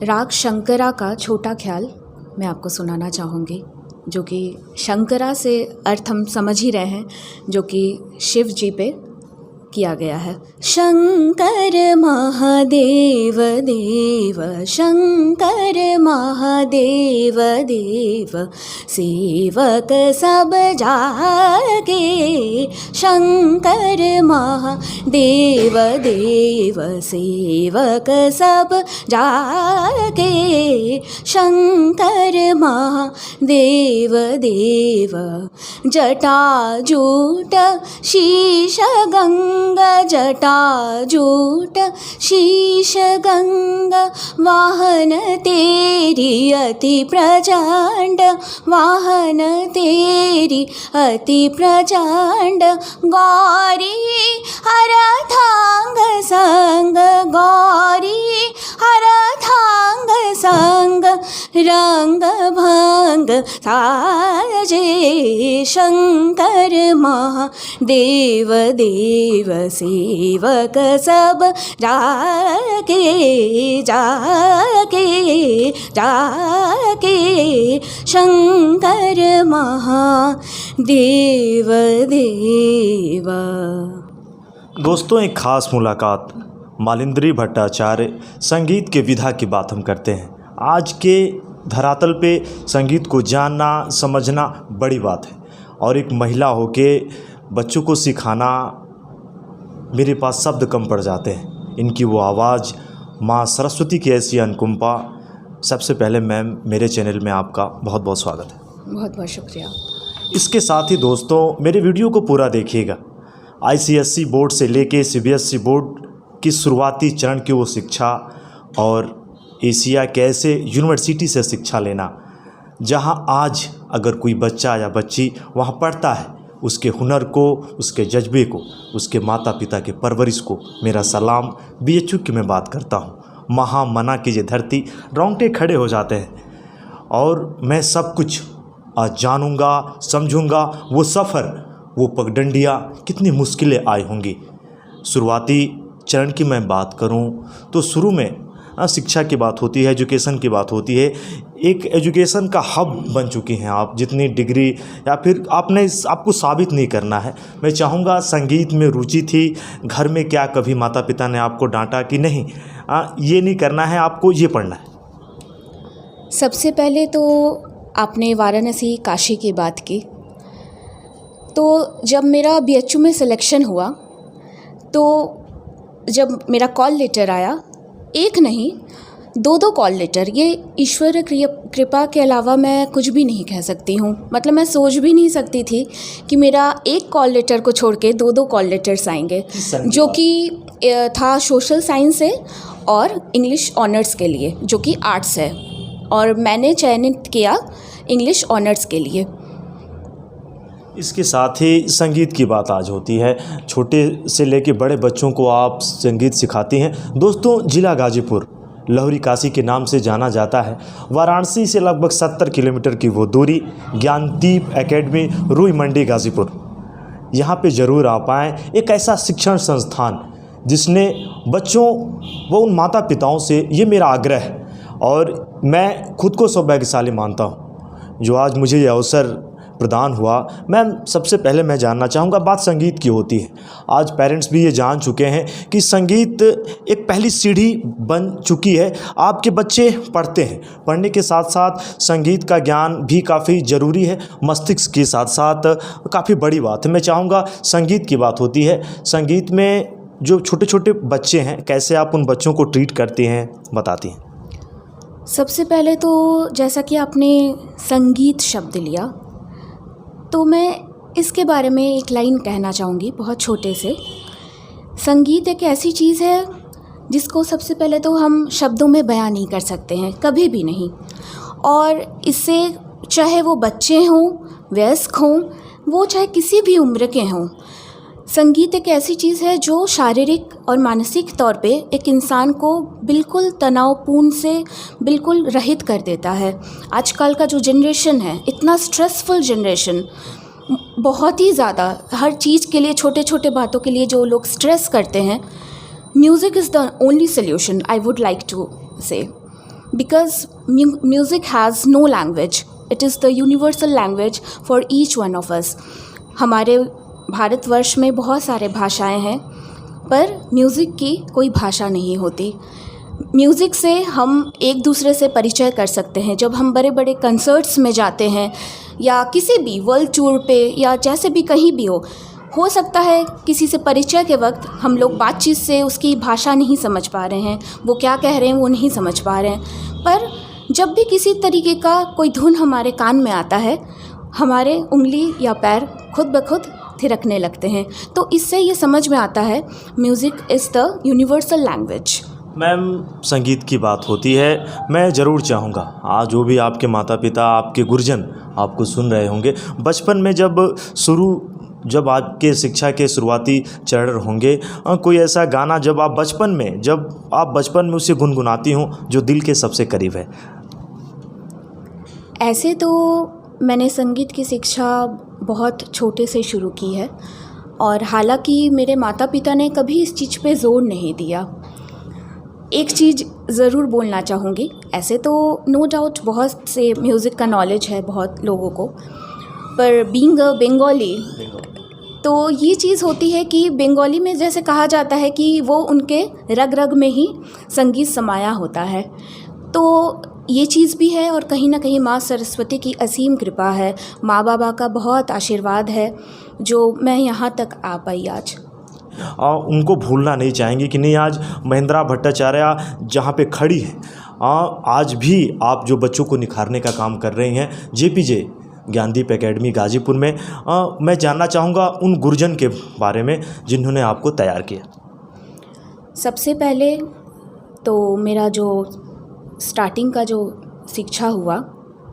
राग शंकरा का छोटा ख्याल मैं आपको सुनाना चाहूँगी, जो कि शंकरा से अर्थ हम समझ ही रहे हैं, जो कि शिव जी पे किया गया है। शंकर महादेव देव, शंकर महादेव देव, सेवक सब जागे। शंकर महादेव देव, सेवक सब जागे। शंकर महादेव देव, जटाजूट शीश गंगा, जटाजूट शीश गंगा, वाहन तेरी अति प्रचंड, वाहन तेरी अति प्रचंड। गौरी हरथांग संग, गौरी हरथांग संग, रंग भंग साजे। शंकर महादेव देव, सेवक सब जाके जाके जाके। शंकर महादेव देव। दोस्तों, एक ख़ास मुलाकात मालिंद्री भट्टाचार्य संगीत के विधा की बात हम करते हैं। आज के धरातल पे संगीत को जानना समझना बड़ी बात है, और एक महिला होके बच्चों को सिखाना, मेरे पास शब्द कम पड़ जाते हैं। इनकी वो आवाज़ माँ सरस्वती की ऐसी अनुकंपा। सबसे पहले मैम, मेरे चैनल में आपका बहुत बहुत स्वागत है। बहुत बहुत शुक्रिया। इसके साथ ही दोस्तों, मेरे वीडियो को पूरा देखिएगा। ICSE बोर्ड से लेके CBSE बोर्ड की शुरुआती चरण की वो शिक्षा, और एशिया के ऐसे यूनिवर्सिटी से शिक्षा लेना जहां आज अगर कोई बच्चा या बच्ची वहां पढ़ता है, उसके हुनर को, उसके जज्बे को, उसके माता पिता के परवरिश को मेरा सलाम। BHU की मैं बात करता हूँ। महामना की ये धरती, रोंगटे खड़े हो जाते हैं। और मैं सब कुछ आज जानूँगा, समझूँगा। वो सफ़र, वो पगडंडियाँ कितनी मुश्किलें आई होंगी। शुरुआती चरण की मैं बात करूँ तो शुरू में शिक्षा की बात होती है, एजुकेशन की बात होती है। एक एजुकेशन का हब बन चुकी हैं आप। जितनी डिग्री या फिर आपको साबित नहीं करना है। मैं चाहूँगा, संगीत में रुचि थी घर में, क्या कभी माता पिता ने आपको डांटा कि नहीं ये नहीं करना है, आपको ये पढ़ना है? सबसे पहले तो आपने वाराणसी काशी की बात की। तो जब मेरा BHU में सिलेक्शन हुआ, तो जब मेरा कॉल लेटर आया, एक नहीं 2 कॉल लेटर, ये ईश्वर कृपा के अलावा मैं कुछ भी नहीं कह सकती हूँ। मतलब मैं सोच भी नहीं सकती थी कि मेरा एक कॉल लेटर को छोड़ के 2 कॉल लेटर्स आएंगे, जो कि था सोशल साइंस से और इंग्लिश ऑनर्स के लिए, जो कि आर्ट्स है, और मैंने चयनित किया इंग्लिश ऑनर्स के लिए। इसके साथ ही संगीत की बात आज होती है। छोटे से लेके बड़े बच्चों को आप संगीत सिखाती हैं। दोस्तों, ज़िला गाजीपुर लहुरी काशी के नाम से जाना जाता है। वाराणसी से लगभग 70 किलोमीटर की वो दूरी, ज्ञानदीप एकेडमी, रूई मंडी, गाजीपुर। यहाँ पे ज़रूर आ पाएँ। एक ऐसा शिक्षण संस्थान जिसने बच्चों व उन माता पिताओं से, ये मेरा आग्रह है और मैं खुद को सौभाग्यशाली मानता हूँ जो आज मुझे ये अवसर प्रदान हुआ। मैम, सबसे पहले मैं जानना चाहूँगा, बात संगीत की होती है। आज पेरेंट्स भी ये जान चुके हैं कि संगीत एक पहली सीढ़ी बन चुकी है। आपके बच्चे पढ़ते हैं, पढ़ने के साथ साथ संगीत का ज्ञान भी काफ़ी ज़रूरी है। मस्तिष्क के साथ साथ काफ़ी बड़ी बात है। मैं चाहूँगा, संगीत की बात होती है, संगीत में जो छोटे छोटे बच्चे हैं, कैसे आप उन बच्चों को ट्रीट करती हैं, बताती हैं? सबसे पहले तो जैसा कि आपने संगीत शब्द लिया, तो मैं इसके बारे में एक लाइन कहना चाहूँगी, बहुत छोटे से। संगीत एक ऐसी चीज़ है जिसको सबसे पहले तो हम शब्दों में बयां नहीं कर सकते हैं, कभी भी नहीं। और इससे चाहे वो बच्चे हों, वयस्क हों, वो चाहे किसी भी उम्र के हों, संगीत एक ऐसी चीज़ है जो शारीरिक और मानसिक तौर पे एक इंसान को बिल्कुल तनावपूर्ण से बिल्कुल रहित कर देता है। आजकल का जो जनरेशन है, इतना स्ट्रेसफुल जनरेशन, बहुत ही ज़्यादा हर चीज़ के लिए, छोटे छोटे बातों के लिए जो लोग स्ट्रेस करते हैं, music is the only solution, I would like to say. because music has no language. It is the universal language for each one of us. हमारे भारतवर्ष में बहुत सारे भाषाएं हैं, पर म्यूज़िक की कोई भाषा नहीं होती. म्यूज़िक से हम एक दूसरे से परिचय कर सकते हैं. जब हम बड़े बड़े कंसर्ट्स में जाते हैं या किसी भी वर्ल्ड टूर पे या जैसे भी कहीं भी हो सकता है किसी से परिचय के वक्त हम लोग बातचीत से उसकी भाषा नहीं समझ पा रहे हैं, वो क्या कह रहे हैं वो नहीं समझ पा रहे हैं, पर जब भी किसी तरीके का कोई धुन हमारे कान में आता है, हमारे उंगली या पैर खुद ब खुद थिरकने लगते हैं. तो इससे ये समझ में आता है music is the universal language. Ma'am, संगीत की बात होती है, मैं ज़रूर चाहूँगा आज जो भी आपके माता पिता, आपके गुरुजन आपको सुन रहे होंगे, बचपन में जब आपके शिक्षा के शुरुआती चरण होंगे, कोई ऐसा गाना जब आप बचपन में उसे गुनगुनाती हों जो दिल के सबसे करीब है. ऐसे तो मैंने संगीत की शिक्षा बहुत छोटे से शुरू की है, और हालांकि मेरे माता पिता ने कभी इस चीज़ पे ज़ोर नहीं दिया. एक चीज़ ज़रूर बोलना चाहूँगी, ऐसे तो नो डाउट बहुत से म्यूज़िक का नॉलेज है बहुत लोगों को, पर बीइंग अ बंगाली तो ये चीज़ होती है कि बंगाली में जैसे कहा जाता है कि वो उनके रग रग में ही संगीत समाया होता है. तो ये चीज़ भी है, और कहीं ना कहीं माँ सरस्वती की असीम कृपा है, माँ बाबा का बहुत आशीर्वाद है जो मैं यहाँ तक आ पाई आज. उनको भूलना नहीं चाहेंगे कि नहीं, आज महेंद्रा भट्टाचार्य जहाँ पे खड़ी है, आज भी आप जो बच्चों को निखारने का काम कर रही हैं JPJ ज्ञानदीप एकेडमी गाजीपुर में, मैं जानना चाहूँगा उन गुरुजन के बारे में जिन्होंने आपको तैयार किया. सबसे पहले तो मेरा जो स्टार्टिंग का जो शिक्षा हुआ,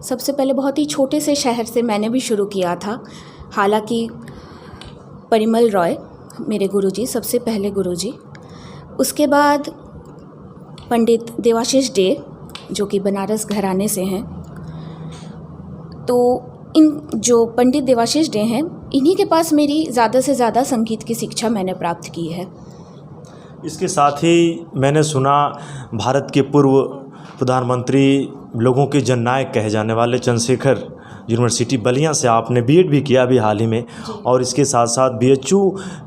सबसे पहले बहुत ही छोटे से शहर से मैंने भी शुरू किया था. हालांकि परिमल रॉय मेरे गुरुजी, सबसे पहले गुरुजी. उसके बाद पंडित देवाशीष डे जो कि बनारस घराने से हैं. तो इन जो पंडित देवाशीष डे हैं, इन्हीं के पास मेरी ज़्यादा से ज़्यादा संगीत की शिक्षा मैंने प्राप्त की है. इसके साथ ही मैंने सुना भारत के पूर्व प्रधानमंत्री, लोगों के जननायक कहे जाने वाले चंद्रशेखर यूनिवर्सिटी बलिया से आपने बीएड भी किया अभी हाल ही में, और इसके साथ साथ BHU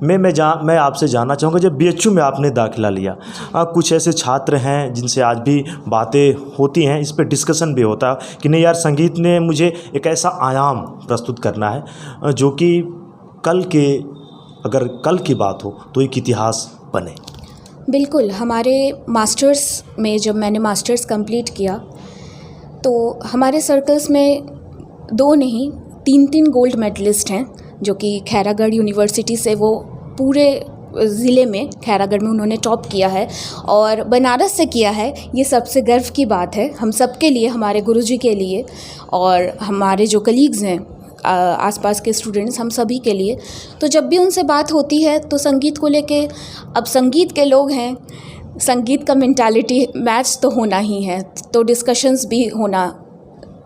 में मैं आपसे जानना चाहूँगा, जब BHU में आपने दाखिला लिया, कुछ ऐसे छात्र हैं जिनसे आज भी बातें होती हैं, इस पर डिस्कशन भी होता है कि नहीं यार, संगीत ने मुझे एक ऐसा आयाम प्रस्तुत करना है जो कि अगर कल की बात हो तो एक इतिहास बने. बिल्कुल. हमारे मास्टर्स में जब मैंने मास्टर्स कंप्लीट किया तो हमारे सर्कल्स में 2 नहीं 3 गोल्ड मेडलिस्ट हैं, जो कि खैरागढ़ यूनिवर्सिटी से, वो पूरे ज़िले में खैरागढ़ में उन्होंने टॉप किया है, और बनारस से किया है. ये सबसे गर्व की बात है हम सब के लिए, हमारे गुरुजी के लिए, और हमारे जो कलीग्स हैं आसपास के स्टूडेंट्स, हम सभी के लिए. तो जब भी उनसे बात होती है तो संगीत को लेके, अब संगीत के लोग हैं, संगीत का मेंटालिटी मैच तो होना ही है, तो डिस्कशंस भी होना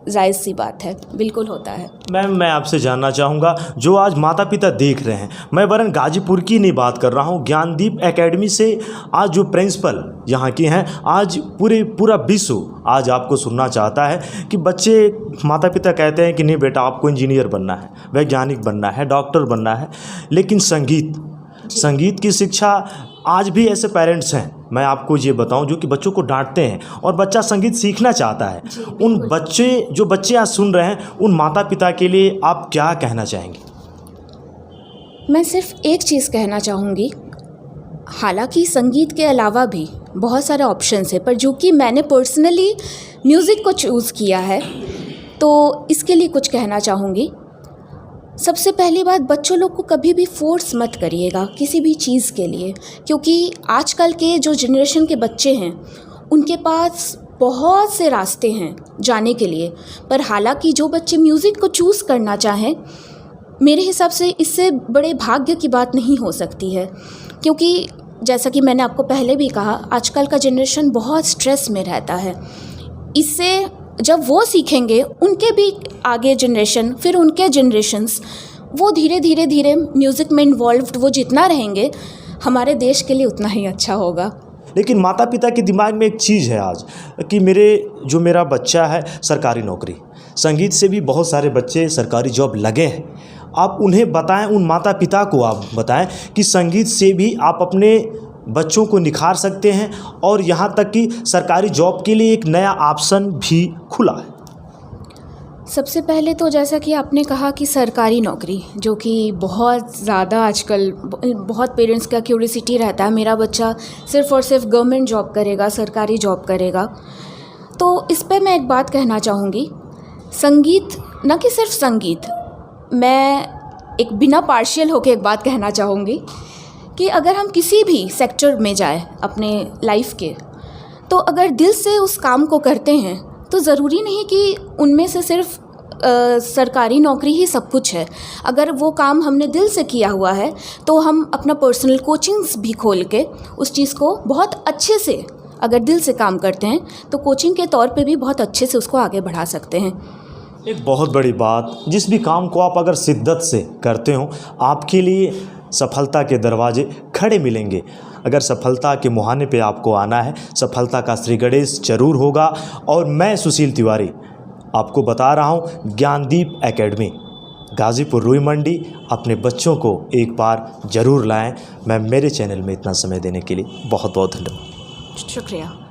जायज़ सी बात है, बिल्कुल होता है. मैम, मैं आपसे जानना चाहूँगा, जो आज माता पिता देख रहे हैं, मैं वरन गाजीपुर की नहीं बात कर रहा हूँ, ज्ञानदीप एकेडमी से आज जो प्रिंसिपल यहाँ की हैं, आज पूरा विश्व आज आपको सुनना चाहता है कि बच्चे, माता पिता कहते हैं कि नहीं बेटा आपको इंजीनियर बनना है, वैज्ञानिक बनना है, डॉक्टर बनना है, लेकिन संगीत की शिक्षा आज भी ऐसे पेरेंट्स हैं, मैं आपको ये बताऊं, जो कि बच्चों को डांटते हैं और बच्चा संगीत सीखना चाहता है. उन बच्चे आज सुन रहे हैं, उन माता पिता के लिए आप क्या कहना चाहेंगे? मैं सिर्फ एक चीज़ कहना चाहूँगी, हालांकि संगीत के अलावा भी बहुत सारे ऑप्शंस है, पर जो कि मैंने पर्सनली म्यूज़िक को चूज़ किया है, तो इसके लिए कुछ कहना चाहूँगी. सबसे पहली बात, बच्चों लोग को कभी भी फोर्स मत करिएगा किसी भी चीज़ के लिए, क्योंकि आजकल के जो जनरेशन के बच्चे हैं उनके पास बहुत से रास्ते हैं जाने के लिए, पर हालांकि जो बच्चे म्यूज़िक को चूज़ करना चाहें, मेरे हिसाब से इससे बड़े भाग्य की बात नहीं हो सकती है. क्योंकि जैसा कि मैंने आपको पहले भी कहा, आजकल का जनरेशन बहुत स्ट्रेस में रहता है. इससे जब वो सीखेंगे, उनके भी आगे जनरेशन, फिर उनके जनरेशन्स, वो धीरे धीरे म्यूज़िक में इन्वॉल्व्ड वो जितना रहेंगे, हमारे देश के लिए उतना ही अच्छा होगा. लेकिन माता पिता के दिमाग में एक चीज़ है आज कि मेरा बच्चा है सरकारी नौकरी, संगीत से भी बहुत सारे बच्चे सरकारी जॉब लगे हैं। आप उन्हें बताएं, उन माता पिता को आप बताएं कि संगीत से भी आप अपने बच्चों को निखार सकते हैं और यहाँ तक कि सरकारी जॉब के लिए एक नया ऑप्शन भी खुला है। सबसे पहले तो जैसा कि आपने कहा कि सरकारी नौकरी, जो कि बहुत ज़्यादा आजकल बहुत पेरेंट्स का क्यूरियोसिटी रहता है, मेरा बच्चा सिर्फ़ और सिर्फ गवर्नमेंट जॉब करेगा, सरकारी जॉब करेगा। तो इस पे मैं एक बात कहना चाहूँगी, संगीत न कि सिर्फ संगीत, मैं एक बिना पार्शियल होकर एक बात कहना चाहूँगी कि अगर हम किसी भी सेक्टर में जाए अपने लाइफ के, तो अगर दिल से उस काम को करते हैं तो ज़रूरी नहीं कि उनमें से सिर्फ सरकारी नौकरी ही सब कुछ है। अगर वो काम हमने दिल से किया हुआ है तो हम अपना पर्सनल कोचिंग्स भी खोल के उस चीज़ को बहुत अच्छे से, अगर दिल से काम करते हैं तो कोचिंग के तौर पे भी बहुत अच्छे से उसको आगे बढ़ा सकते हैं। एक बहुत बड़ी बात, जिस भी काम को आप अगर शिद्दत से करते हो, आपके लिए सफलता के दरवाजे खड़े मिलेंगे। अगर सफलता के मुहाने पे आपको आना है, सफलता का श्री गणेश जरूर होगा। और मैं सुशील तिवारी आपको बता रहा हूँ, ज्ञानदीप एकेडमी गाज़ीपुर रुई मंडी, अपने बच्चों को एक बार ज़रूर लाएं। मैं मेरे चैनल में इतना समय देने के लिए बहुत बहुत धन्यवाद। शुक्रिया।